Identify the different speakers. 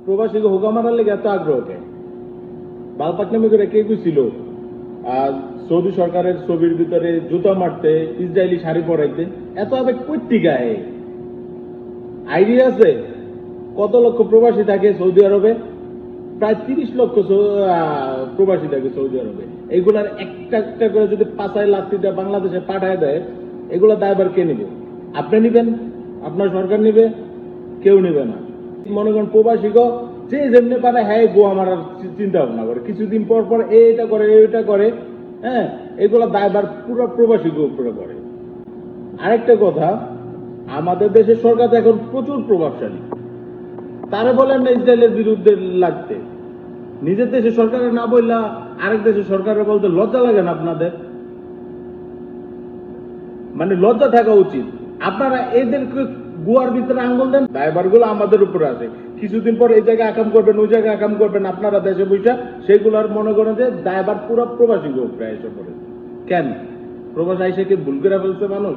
Speaker 1: প্রবাসীকে হুকা মারার লেগে এত আগ্রহ কে বালপাকনামি করে কে ছিল সৌদি সরকারের ছবির ভিতরে জুতা মারতে ইসরায়েলি শাড়ি পরাইতে এত আবেগ কই গায়ে আইডিয়া আছে কত লক্ষ প্রবাসী থাকে সৌদি আরবে প্রায় 30 লক্ষ প্রবাসী থাকে সৌদি আরবে এইগুলার একটা একটা করে যদি পাঁচায় লাত্তি দেয় বাংলাদেশে পাঠায় দেয় এগুলো দায়ভার কে নিবে আপনি নিবেন আপনার সরকার নিবে কেউ নিবে না মনে করেন প্রবাসীকে যে যেমনি পারে হ্যাঁ গোয়া মারার চিন্তা ভাবনা করে কিছুদিন পর পর এইটা করে এইটা করে হ্যাঁ এগুলো দায়ভার পুরো প্রবাসীকে উপরে পড়ে আরেকটা কথা আমাদের দেশের সরকার তো এখন প্রচুর প্রভাবশালী তারা বলেন না ইসরায়েলের বিরুদ্ধে লাগতে নিজের দেশের সরকারের না বললা আরেক দেশের সরকারের বলতে লজ্জা লাগে না আপনাদের মানে লজ্জা থাকা উচিত আপনারা এদেরকে গুয়ার ভিতরে আঙ্গুল দেন দায়ভার গুলো আমাদের উপরে আছে কিছুদিন পর এই জায়গায় আকাম করবেন ওই জায়গায় আকাম করবেন আপনারা দেশে বৈশা সেগুলোর মনে করেন যে দায়ভার পুরো প্রবাসীকে উপরে এসে পড়ে কেন প্রবাস আইসে কি ভুল করে ফেলছে মানুষ